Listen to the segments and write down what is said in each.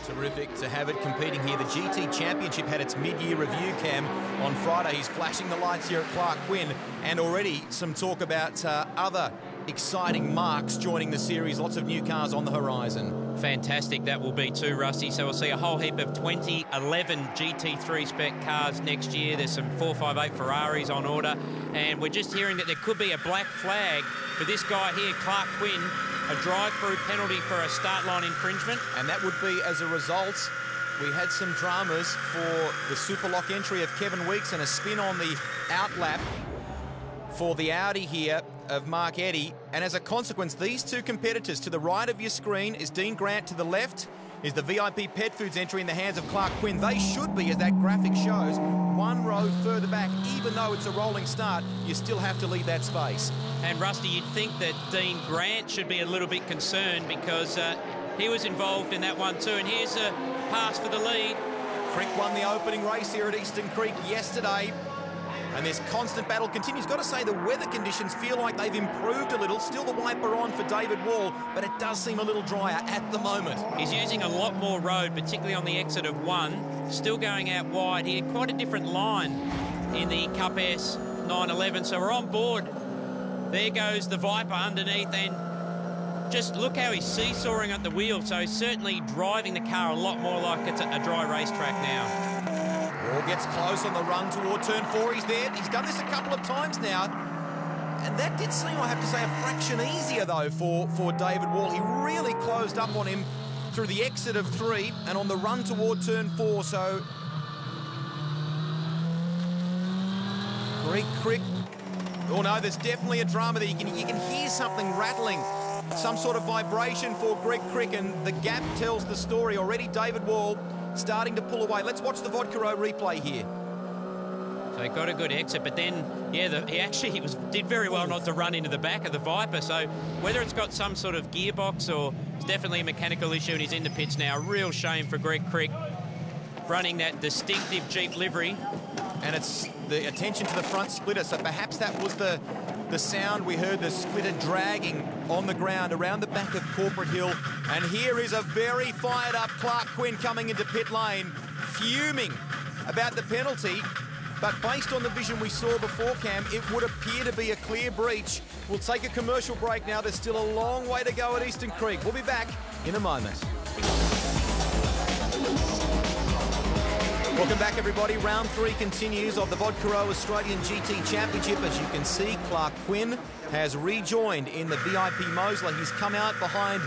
Terrific to have it competing here. The GT Championship had its mid-year review, Cam, on Friday. He's flashing the lights here at Clark Quinn, and already some talk about other exciting marques joining the series. Lots of new cars on the horizon. Fantastic that will be too, Rusty. So we'll see a whole heap of 2011 GT3 spec cars next year. There's some 458 Ferraris on order, and we're just hearing that there could be a black flag for this guy here, Clark Quinn, a drive-through penalty for a start line infringement. And that would be as a result. We had some dramas for the super lock entry of Kevin Weeks and a spin on the outlap for the Audi here of Mark Eddy. And as a consequence, these two competitors, to the right of your screen is Dean Grant, to the left is the VIP Pet Foods entry in the hands of Clark Quinn. They should be, as that graphic shows, one row further back. Even though it's a rolling start, you still have to leave that space. And Rusty, you'd think that Dean Grant should be a little bit concerned because he was involved in that one too. And here's a pass for the lead. Crick won the opening race here at Eastern Creek yesterday. And this constant battle continues. Got to say, the weather conditions feel like they've improved a little. Still the wiper on for David Wall, but it does seem a little drier at the moment. He's using a lot more road, particularly on the exit of one. Still going out wide. He had quite a different line in the Cup S 911, so we're on board. There goes the Viper underneath, and just look how he's seesawing at the wheel. So he's certainly driving the car a lot more like it's a dry racetrack now. Wall gets close on the run toward turn 4. He's there. He's done this a couple of times now. And that did seem, I have to say, a fraction easier, though, for David Wall. He really closed up on him through the exit of 3 and on the run toward turn 4. So Greg Crick. Oh, no, there's definitely a drama there. You can hear something rattling, some sort of vibration for Greg Crick, and the gap tells the story. Already David Wall starting to pull away. Let's watch the Vodka Row replay here. So he got a good exit, but then, yeah, he did very well not to run into the back of the Viper. So whether it's got some sort of gearbox or it's definitely a mechanical issue and he's in the pits now, a real shame for Greg Crick running that distinctive Jeep livery. And it's the attention to the front splitter, so perhaps that was the sound we heard, the splitter dragging on the ground around the back of Corporate Hill. And here is a very fired up Clark Quinn coming into pit lane, fuming about the penalty. But based on the vision we saw before, Cam, it would appear to be a clear breach. We'll take a commercial break now. There's still a long way to go at Eastern Creek. We'll be back in a moment. Welcome back, everybody. Round 3 continues of the Vodka Row Australian GT Championship. As you can see, Clark Quinn has rejoined in the VIP Mosley. He's come out behind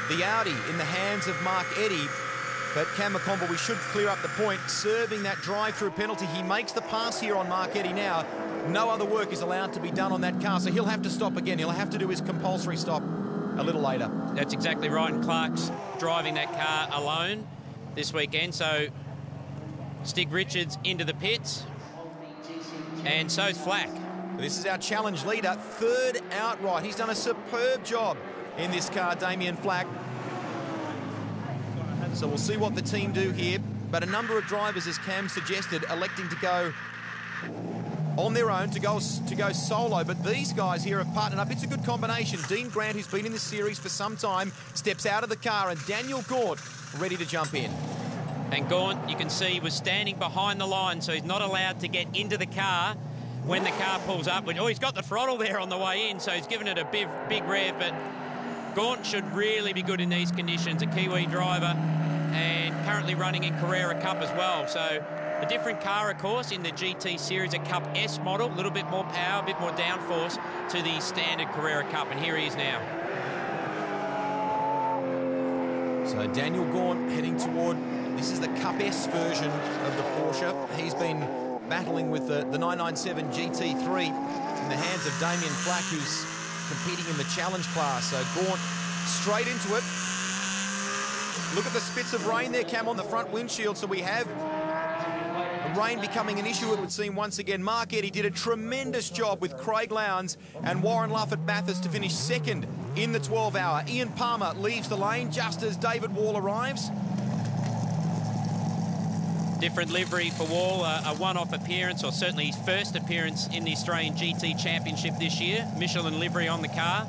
the Audi in the hands of Mark Eddy. But Cam McConville, we should clear up the point, serving that drive-through penalty. He makes the pass here on Mark Eddy now. No other work is allowed to be done on that car, so he'll have to stop again. He'll have to do his compulsory stop a little later. That's exactly right, and Clark's driving that car alone this weekend, so Stig Richards into the pits, and so's Flack. This is our challenge leader, third outright. He's done a superb job in this car, Damien Flack. So we'll see what the team do here. But a number of drivers, as Cam suggested, electing to go on their own, to go solo. But these guys here have partnered up. It's a good combination. Dean Grant, who's been in this series for some time, steps out of the car, and Daniel Gaunt ready to jump in. And Gaunt, you can see, was standing behind the line, so he's not allowed to get into the car when the car pulls up. Oh, he's got the throttle there on the way in, so he's given it a big rev, but Gaunt should really be good in these conditions, a Kiwi driver, and currently running in Carrera Cup as well. So a different car, of course, in the GT Series, a Cup S model, a little bit more power, a bit more downforce to the standard Carrera Cup, and here he is now. So Daniel Gaunt heading toward, this is the Cup S version of the Porsche. He's been battling with the 997 GT3 in the hands of Damien Flack, who's competing in the challenge class. So Gaunt straight into it. Look at the spits of rain there, Cam, on the front windshield. So we have rain becoming an issue, it would seem, once again. Mark Eddy did a tremendous job with Craig Lowndes and Warren Luffett Bathurst to finish second in the 12-hour. Ian Palmer leaves the lane just as David Wall arrives. Different livery for Wall, a one-off appearance, or certainly his first appearance in the Australian GT Championship this year. Michelin livery on the car.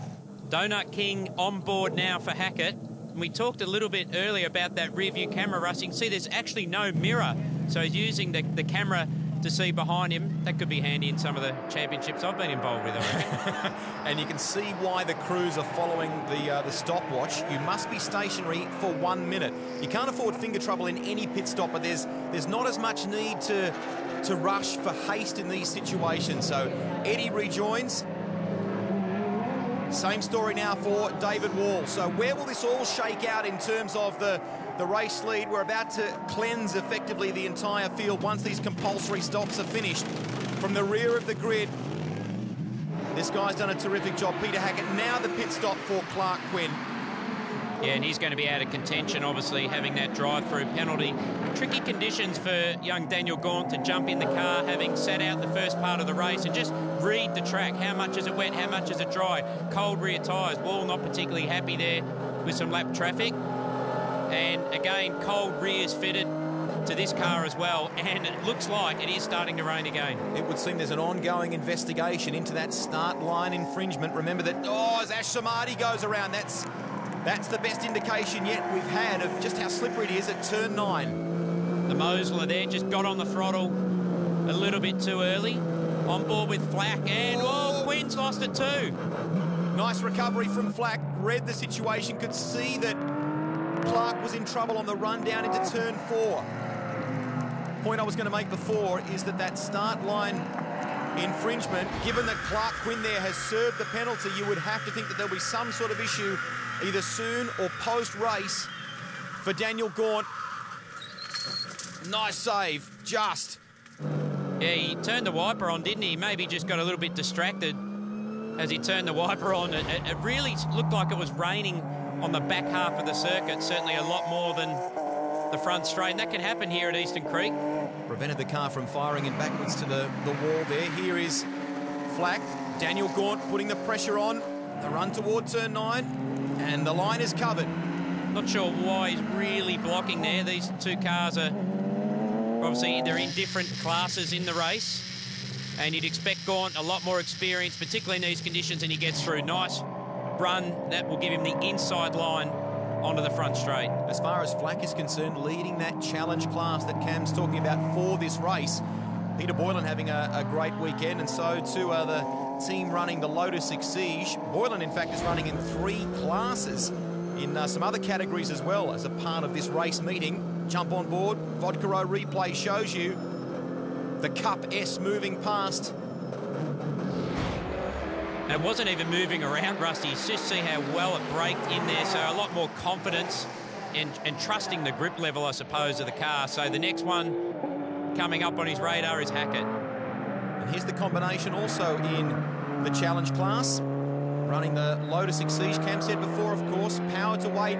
Donut King on board now for Hackett. And we talked a little bit earlier about that rear view camera, Russ. You can see there's actually no mirror. So he's using the camera to see behind him. That could be handy in some of the championships I've been involved with already. And you can see why the crews are following the stopwatch. You must be stationary for 1 minute. You can't afford finger trouble in any pit stop, but there's not as much need to rush for haste in these situations. So Eddie rejoins. Same story now for David Wall. So where will this all shake out in terms of the race lead? We're about to cleanse effectively the entire field once these compulsory stops are finished. From the rear of the grid, this guy's done a terrific job. Peter Hackett, now the pit stop for Clark Quinn. Yeah, and he's going to be out of contention, obviously, having that drive-through penalty. Tricky conditions for young Daniel Gaunt to jump in the car, having sat out the first part of the race, and just read the track. How much is it wet? How much is it dry? Cold rear tyres. Wall not particularly happy there with some lap traffic. And again, cold rears fitted to this car as well, and it looks like it is starting to rain again. It would seem there's an ongoing investigation into that start line infringement. Remember that, as Ash Samadi goes around, that's the best indication yet we've had of just how slippery it is at turn 9. The Mosler there just got on the throttle a little bit too early. On board with Flack, and Quinn's lost it too. Nice recovery from Flack. Read the situation, could see that Clark was in trouble on the run down into turn 4. Point I was going to make before is that start line infringement, given that Clark Quinn there has served the penalty, you would have to think that there'll be some sort of issue either soon or post-race for Daniel Gaunt. Nice save, just. Yeah, he turned the wiper on, didn't he? Maybe just got a little bit distracted as he turned the wiper on. It really looked like it was raining on the back half of the circuit, certainly a lot more than the front straight. And that can happen here at Eastern Creek. Prevented the car from firing in backwards to the wall there. Here is Flack. Daniel Gaunt putting the pressure on. The run toward turn 9. And the line is covered. Not sure why he's really blocking there. These two cars are obviously, they're in different classes in the race. And you'd expect Gaunt a lot more experience, particularly in these conditions, and he gets through. Nice run. That will give him the inside line onto the front straight. As far as Flack is concerned, leading that challenge class that Cam's talking about for this race. Peter Boylan having a great weekend, and so too are the team running the Lotus Exige. Boylan, in fact, is running in 3 classes in some other categories as well as a part of this race meeting. Jump on board. Vodka Row replay shows you the Cup S moving past. And it wasn't even moving around, Rusty. Just see how well it braked in there, so a lot more confidence and trusting the grip level, I suppose, of the car. So the next one coming up on his radar is Hackett. And here's the combination also in the challenge class. Running the Lotus Exige. Cam said before, of course, power to weight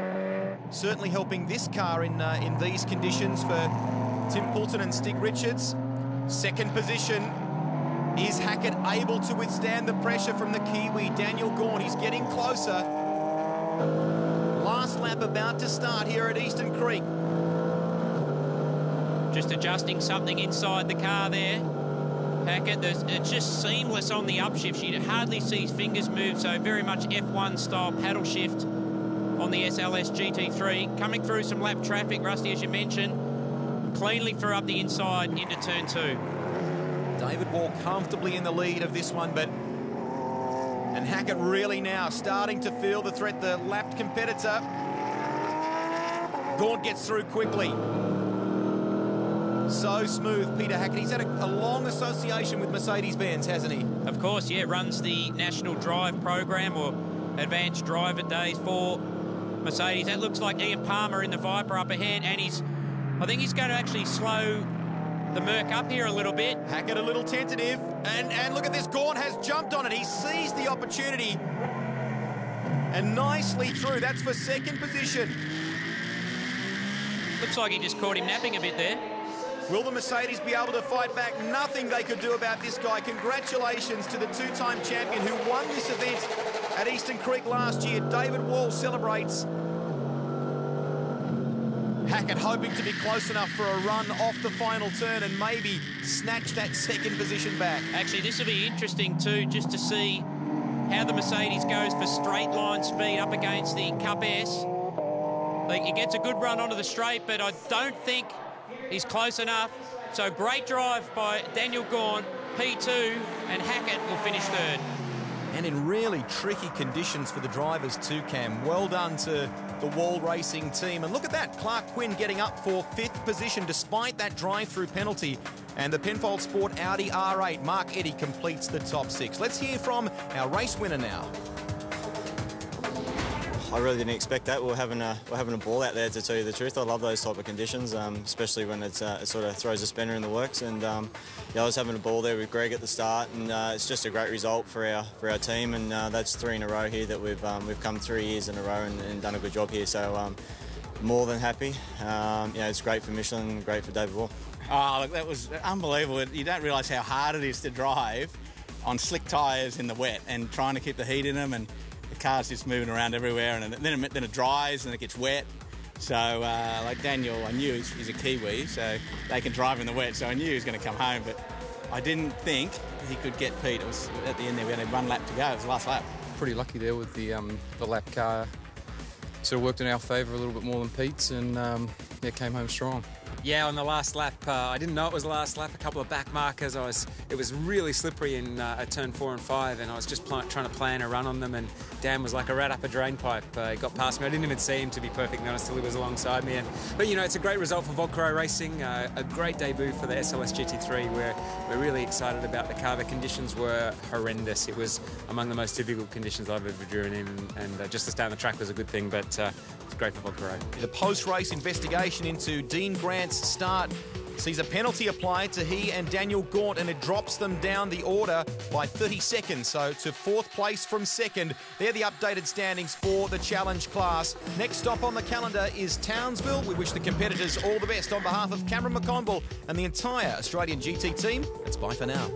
certainly helping this car in these conditions for Tim Poulton and Stig Richards. Second position. Is Hackett able to withstand the pressure from the Kiwi, Daniel Gaunt? He's getting closer. Last lap about to start here at Eastern Creek. Just adjusting something inside the car there. Hackett, it's just seamless on the upshift. You hardly see his fingers move, so very much F1 style paddle shift on the SLS GT3. Coming through some lap traffic, Rusty, as you mentioned, cleanly through up the inside into turn 2. David Wall comfortably in the lead of this one, and Hackett really now starting to feel the threat, the lapped competitor. Gaunt gets through quickly. So smooth, Peter Hackett. He's had a long association with Mercedes-Benz, hasn't he? Of course, yeah. Runs the National Drive program or Advanced Driver Days for Mercedes. That looks like Ian Palmer in the Viper up ahead, and I think he's going to actually slow the Merc up here a little bit. Hackett a little tentative, and look at this, Gaunt has jumped on it. He seized the opportunity and nicely through. That's for second position. Looks like he just caught him napping a bit there. Will the Mercedes be able to fight back? Nothing they could do about this guy. Congratulations to the 2-time champion who won this event at Eastern Creek last year. David Wall celebrates. Hackett hoping to be close enough for a run off the final turn and maybe snatch that second position back. Actually, this will be interesting too, just to see how the Mercedes goes for straight line speed up against the Cup S. Like, he gets a good run onto the straight, but I don't think he's close enough. So great drive by Daniel Gaunt, P2, and Hackett will finish third. And in really tricky conditions for the drivers too, Cam. Well done to the Wall Racing team. And look at that, Clark Quinn getting up for 5th position despite that drive-through penalty. And the Penfold Sport Audi R8, Mark Eddy, completes the top 6. Let's hear from our race winner now. I really didn't expect that. We're having a ball out there, to tell you the truth. I love those type of conditions, especially when it sort of throws a spanner in the works. And yeah, I was having a ball there with Greg at the start, and it's just a great result for our team. And that's 3 in a row here that we've come 3 years in a row and done a good job here. So more than happy. Yeah, it's great for Michelin, great for David Wall. Oh, look, that was unbelievable. You don't realise how hard it is to drive on slick tyres in the wet and trying to keep the heat in them, and the car's just moving around everywhere, and then it dries and it gets wet. So, like Daniel, I knew he's a Kiwi, so they can drive in the wet, so I knew he was going to come home, but I didn't think he could get Pete. It was at the end there, we only had 1 lap to go. It was the last lap. Pretty lucky there with the lap car. Sort of worked in our favour a little bit more than Pete's, and yeah, came home strong. Yeah, on the last lap, I didn't know it was the last lap. A couple of back markers. It was really slippery in at turn 4 and 5, and I was just trying to plan a run on them. And Dan was like a rat up a drain pipe. He got past me. I didn't even see him, to be perfectly honest, till he was alongside me. But you know, it's a great result for Volcro Racing. A great debut for the SLS GT3. We're really excited about the car. The conditions were horrendous. It was among the most difficult conditions I've ever driven in, and just to stay on the track was a good thing. But it's great for Volcro. The post-race investigation into Dean Grant's start sees a penalty applied to he and Daniel Gaunt, and it drops them down the order by 30 seconds, so to 4th place from 2nd. They're the updated standings for the challenge class. Next stop on the calendar is Townsville. We wish the competitors all the best on behalf of Cameron McConville and the entire Australian GT team. It's bye for now.